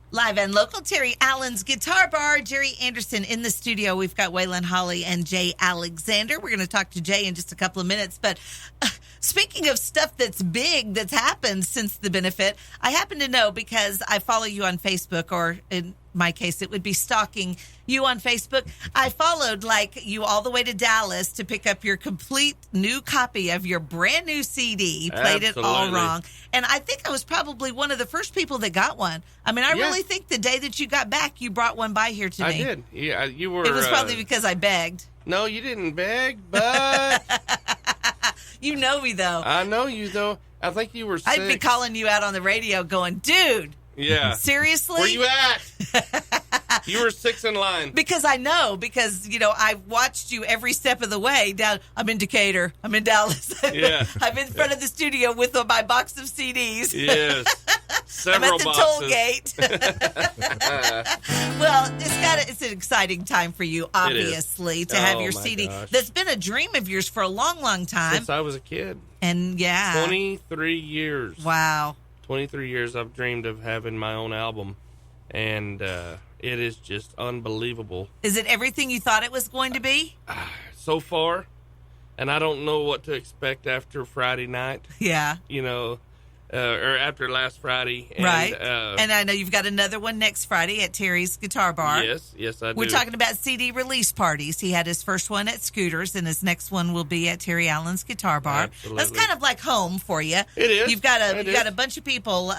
Live and local, Terry Allen's Guitar Bar. Jerry Anderson in the studio. We've got Waylon Holly and Jay Alexander. We're going to talk to Jay in just a couple of minutes. But speaking of stuff that's big that's happened since the benefit, I happen to know because I follow you on Facebook, or in my case, it would be stalking you on Facebook. I followed you all the way to Dallas to pick up your complete new copy of your brand new CD. Played Absolutely. It all wrong. And I think I was probably one of the first people that got one. I mean, I really think the day that you got back, you brought one by here to me. I did. Yeah, you were. It was probably because I begged. No, you didn't beg, but You know me, though. I know you, though. I think you were 6. I'd be calling you out on the radio going, dude. Yeah. Seriously? Where you at? You were 6 in line. Because I watched you every step of the way down. I'm in Decatur. I'm in Dallas. Yeah. I'm in front of the studio with my box of CDs. Yes. I'm Several at the boxes. toll gate. Well, it's an exciting time for you, obviously, to have your my CD. gosh. That's been a dream of yours for a long, long time. Since I was a kid. And 23 years. Wow. 23 years I've dreamed of having my own album. And it is just unbelievable. Is it everything you thought it was going to be? So far. And I don't know what to expect after Friday night. Yeah. Or after last Friday. And, right. And I know you've got another one next Friday at Terry's Guitar Bar. Yes, I do. We're talking about CD release parties. He had his first one at Scooters, and his next one will be at Terry Allen's Guitar Bar. Absolutely. That's kind of like home for you. It is. You've got a bunch of people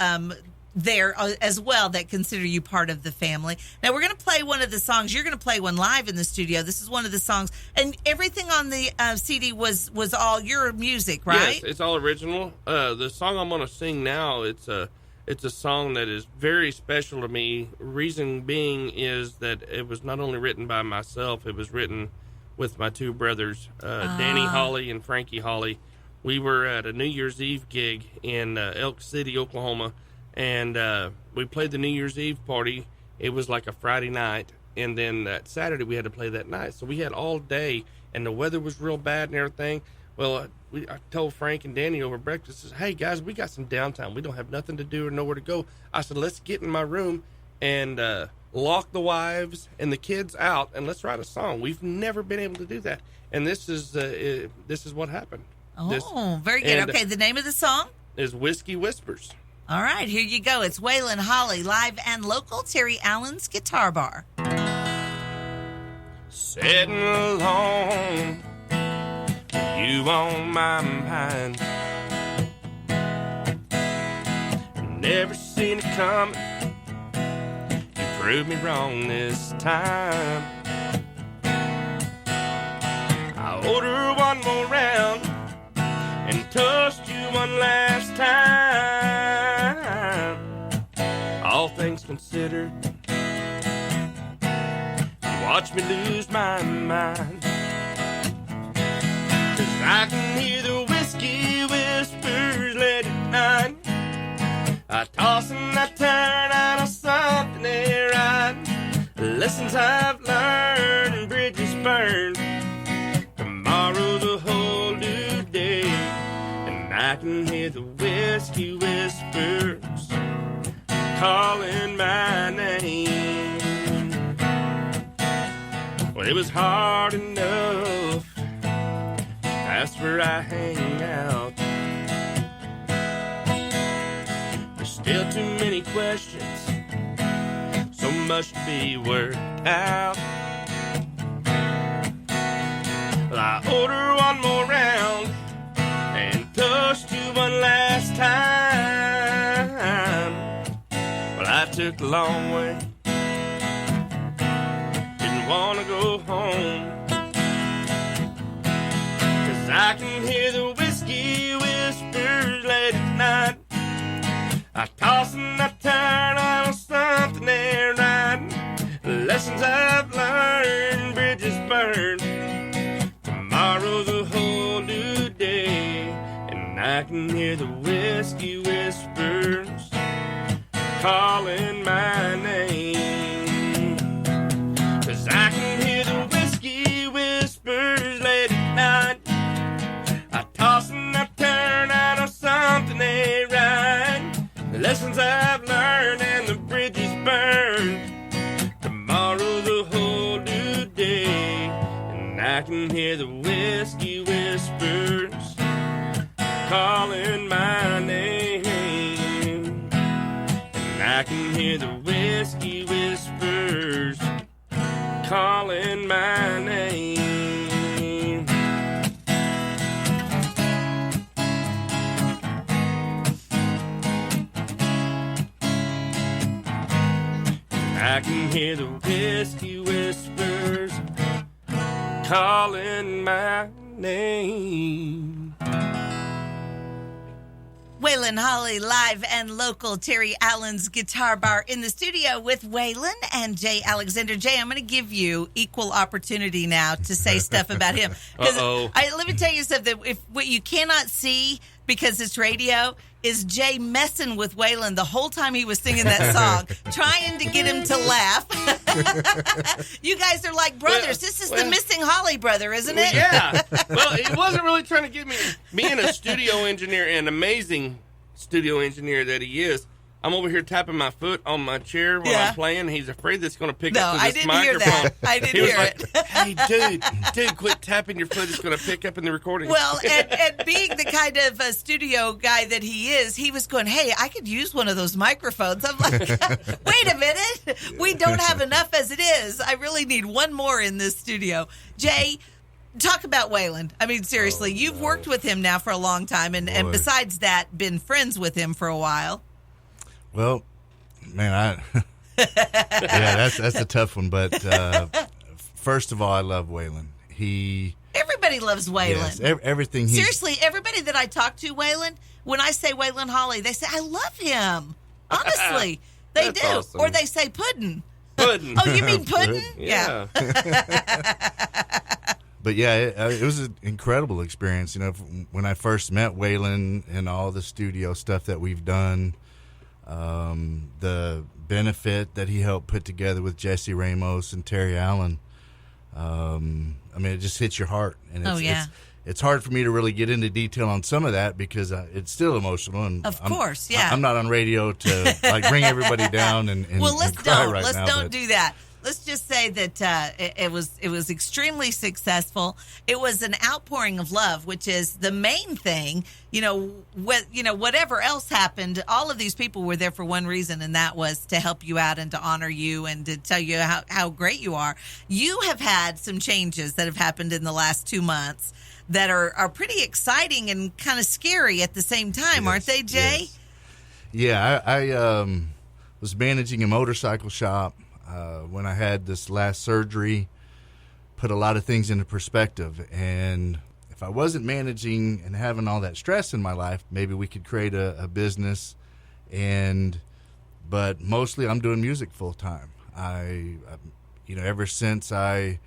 there as well that consider you part of the family. Now, we're going to play one of the songs. You're going to play one live in the studio. This is one of the songs. And everything on the CD was all your music, right? Yes, it's all original. The song I'm going to sing now, it's a song that is very special to me. Reason being is that it was not only written by myself, it was written with my 2 brothers, Danny Holly and Frankie Holly. We were at a New Year's Eve gig in Elk City, Oklahoma. And we played the New Year's Eve party. It was like a Friday night. And then that Saturday we had to play that night. So we had all day, and the weather was real bad and everything. Well, I told Frank and Danny over breakfast, I said, hey, guys, we got some downtime. We don't have nothing to do or nowhere to go. I said, let's get in my room and lock the wives and the kids out, and let's write a song. We've never been able to do that. And this is what happened. Very good. Okay, the name of the song? Is Whiskey Whispers. All right, here you go. It's Waylon Holly, live and local, Terry Allen's Guitar Bar. Sitting alone, you on my mind. Never seen it coming. You proved me wrong this time. I order one more round and toast you one last time. All things considered, you watch me lose my mind. 'Cause I can hear the whiskey whispers late at night. I toss and I turn out of something ain't right. Lessons I've learned and bridges burned. Tomorrow's a whole new day, and I can hear the whiskey whispers calling my name. Well, it was hard enough, that's where I hang out. There's still too many questions, so much to be worked out. Well, I order one more round and toast you one last time. Well, I took the long way, didn't want to go home. 'Cause I can hear the whiskey whispers late at night. I toss and I turn on something ain't right. Lessons I've learned, bridges burned. Tomorrow's a whole new day, and I can hear the whiskey whispers calling my name. 'Cause I can hear the whiskey whispers late at night. I toss and I turn out on something ain't right. The lessons I've learned and the bridges burned. can hear the whiskey whispers calling my name. And I can hear the whiskey whispers calling my name. I can hear the whiskey whispers calling my name. Waylon Holly, live and local, Terry Allen's Guitar Bar in the studio with Waylon and Jay Alexander. Jay, I'm going to give you equal opportunity now to say stuff about him. Uh-oh. Let me tell you something. If what you cannot see because it's radio is Jay messing with Waylon the whole time he was singing that song, trying to get him to laugh. You guys are like brothers. This is the missing Holly brother, isn't it? Yeah. Well, he wasn't really trying to get me. Being a studio engineer, an amazing studio engineer that he is, I'm over here tapping my foot on my chair while I'm playing. He's afraid that's going to pick up to this microphone. Hear that. I didn't hear it. Hey, dude, quit tapping your foot. It's going to pick up in the recording. Well, and being the kind of studio guy that he is, he was going, hey, I could use one of those microphones. I'm like, wait a minute. We don't have enough as it is. I really need one more in this studio. Jay, talk about Waylon. I mean, seriously, you've worked with him now for a long time, and besides that, been friends with him for a while. Well, man, that's a tough one. But first of all, I love Waylon. Everybody loves Waylon. Yes, everything. Seriously, everybody that I talk to, Waylon, when I say Waylon Holly, they say I love him. Honestly, they do, awesome. or they say Puddin'. Puddin'. Oh, you mean Puddin'? Yeah. But yeah, it was an incredible experience. You know, when I first met Waylon and all the studio stuff that we've done. The benefit that he helped put together with Jesse Ramos and Terry Allen. I mean, it just hits your heart. And it's hard for me to really get into detail on some of that because it's still emotional. And of course, yeah. I'm not on radio to like bring everybody down and well, let's and cry don't. right let's now. Don't do that. Let's just say that it was extremely successful. It was an outpouring of love, which is the main thing. Whatever else happened, all of these people were there for one reason, and that was to help you out and to honor you and to tell you how great you are. You have had some changes that have happened in the last 2 months that are pretty exciting and kind of scary at the same time, aren't they, Jay? Yes. Yeah, I was managing a motorcycle shop. When I had this last surgery, put a lot of things into perspective. And if I wasn't managing and having all that stress in my life, maybe we could create a business. But mostly I'm doing music full time. Ever since I,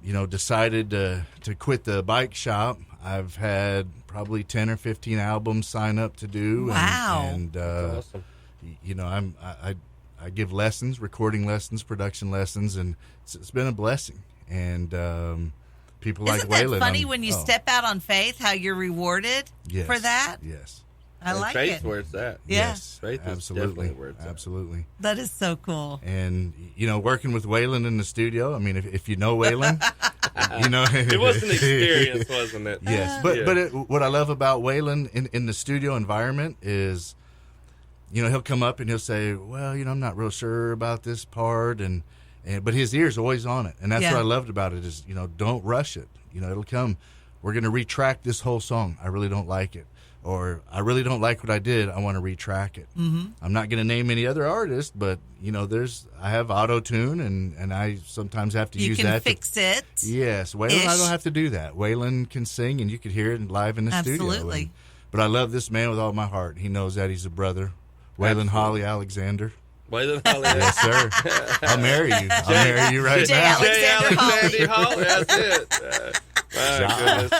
decided to quit the bike shop, I've had probably 10 or 15 albums sign up to do. Wow. And awesome. I give lessons, recording lessons, production lessons, and it's been a blessing. And people Isn't like Waylon. Isn't that funny when you step out on faith, how you're rewarded for that? Yes. I like faith's it. where it's at. Yeah. Yes, Faith is absolutely. definitely where it's at. Absolutely. That is so cool. And, working with Waylon in the studio, I mean, if you know Waylon, It was an experience, wasn't it? Yes. But what I love about Waylon in the studio environment is, he'll come up and he'll say, well, I'm not real sure about this part. But his ear's always on it. And that's what I loved about it is, don't rush it. It'll come. We're going to retrack this whole song. I really don't like it. Or I really don't like what I did. I want to retrack it. Mm-hmm. I'm not going to name any other artists, but, I have auto-tune and I sometimes have to use that. You can fix it. Yes. Waylon, I don't have to do that. Waylon can sing and you could hear it live in the studio. Absolutely. But I love this man with all my heart. He knows that. He's a brother. Waylon Holly Alexander. Waylon Holly. Yes, sir. I'll marry you. I'll marry you right Jay now. Alexander Holly. That's it. My goodness.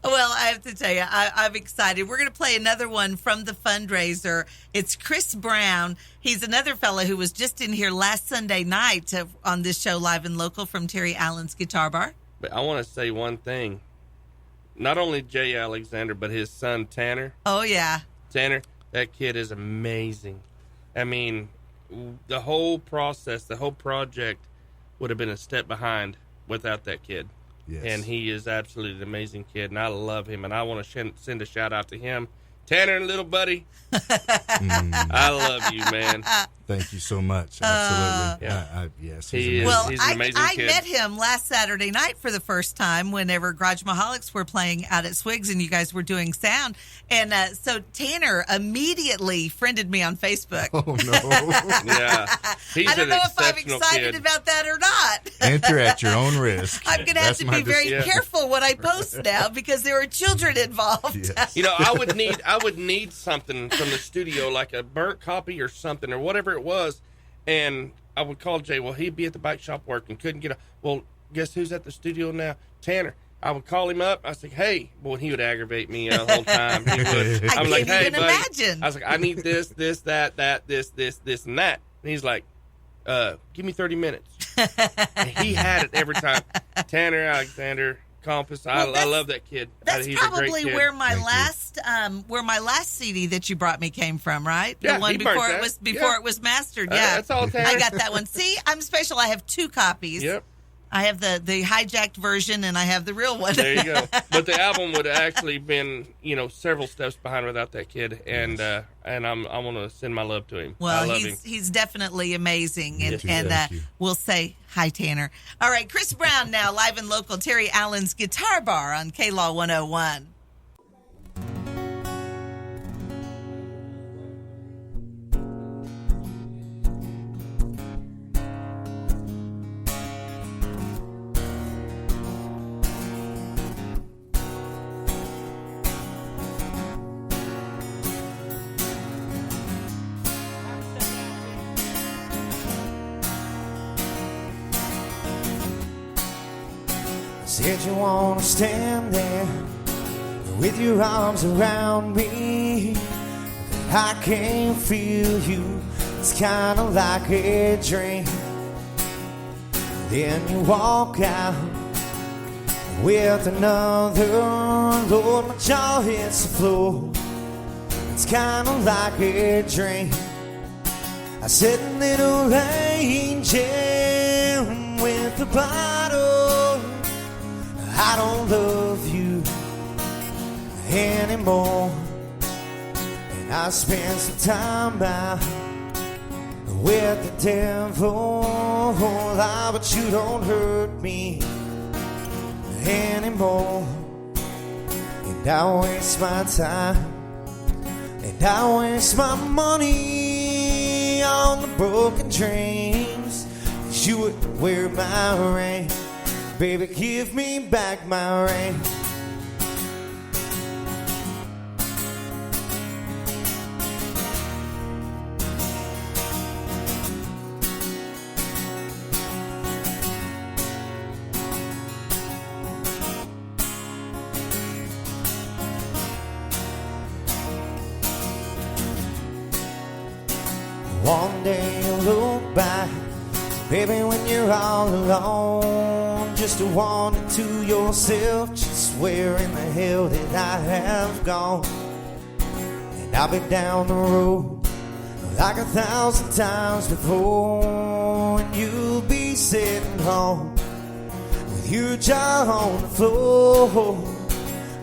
Well, I have to tell you, I'm excited. We're going to play another one from the fundraiser. It's Chris Brown. He's another fellow who was just in here last Sunday night on this show, Live and Local, from Terry Allen's Guitar Bar. But I want to say one thing. Not only Jay Alexander, but his son, Tanner. Oh, yeah. Tanner, that kid is amazing. I mean, the whole process, the whole project would have been a step behind without that kid. Yes. And he is absolutely an amazing kid, and I love him. And I want to send a shout out to him, Tanner, little buddy. I love you, man. Thank you so much. Absolutely. Yes, He is. Well, He's an amazing I kid. met him last Saturday night for the first time whenever Garage Maholics were playing out at Swiggs and you guys were doing sound. And so Tanner immediately friended me on Facebook. Oh, no. Yeah. He's I don't an know if I'm exceptional excited kid. about that or not. Enter at your own risk. I'm going to have That's to my be very decision. careful what I post now because there are children involved. Yes. You know, I would need something from the studio, like a burnt copy or something or whatever it was, and I would call Jay. Well, he'd be at the bike shop working, couldn't get a. Well, guess who's at the studio now? Tanner. I would call him up. I was like, "Hey," boy, he would aggravate me the whole time. He would. I I'm like, can't "Hey, even buddy." imagine. I was like, "I need this, that, this, and that." And he's like, "Give me 30 minutes." And he had it every time. Tanner Alexander. Compass. Well, I love that kid. That's He's a great probably kid. where my Thank last CD that you brought me came from, right? Yeah, the one he burnt before that. it was it was mastered. Yeah, That's all Tanner. I got that one. See, I'm special. I have 2 copies. Yep. I have the hijacked version and I have the real one. There you go. But the album would have actually been, several steps behind without that kid, and I want to send my love to him. I Well, love him. he's definitely amazing, and Thank you. we'll say hi, Tanner. All right, Chris Brown now live and local. Terry Allen's Guitar Bar on KLaw 101. Said you wanna stand there with your arms around me. I can feel you, it's kinda like a dream. Then you walk out with another. Lord, my jaw hits the floor. It's kinda like a dream. I said, little angel with a bottle, I don't love you anymore. And I spent some time out with the devil, but you don't hurt me anymore. And I waste my time, and I waste my money on the broken dreams. You would wear my ring. Baby, give me back my ring. One day you'll look back, baby, when you're all alone, just to wonder to yourself, just where in the hell did I have gone? And I'll be down the road like 1,000 times before, and you'll be sitting home with your jaw on the floor.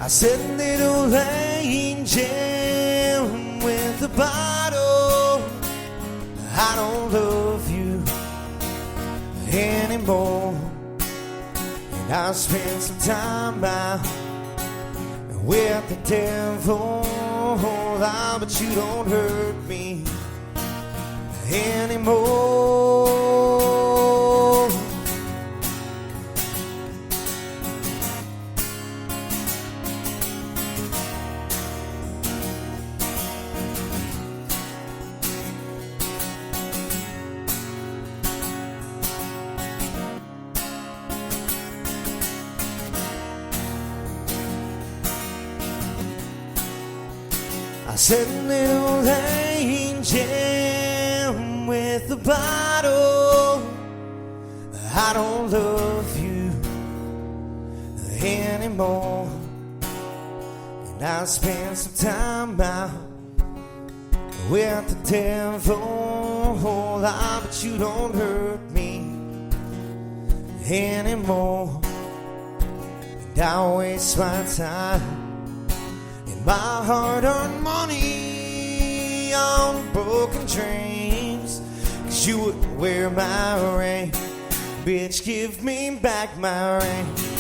I said, little angel with the bottle, I don't love you anymore. And I spent some time out with the devil, but you don't hurt me anymore. I said, little angel with the bottle, I don't love you anymore. And I spent some time out with the devil, but you don't hurt me anymore. and I waste my time and my hard-earned money on broken dreams. 'Cause you would wear my ring. Bitch, give me back my ring.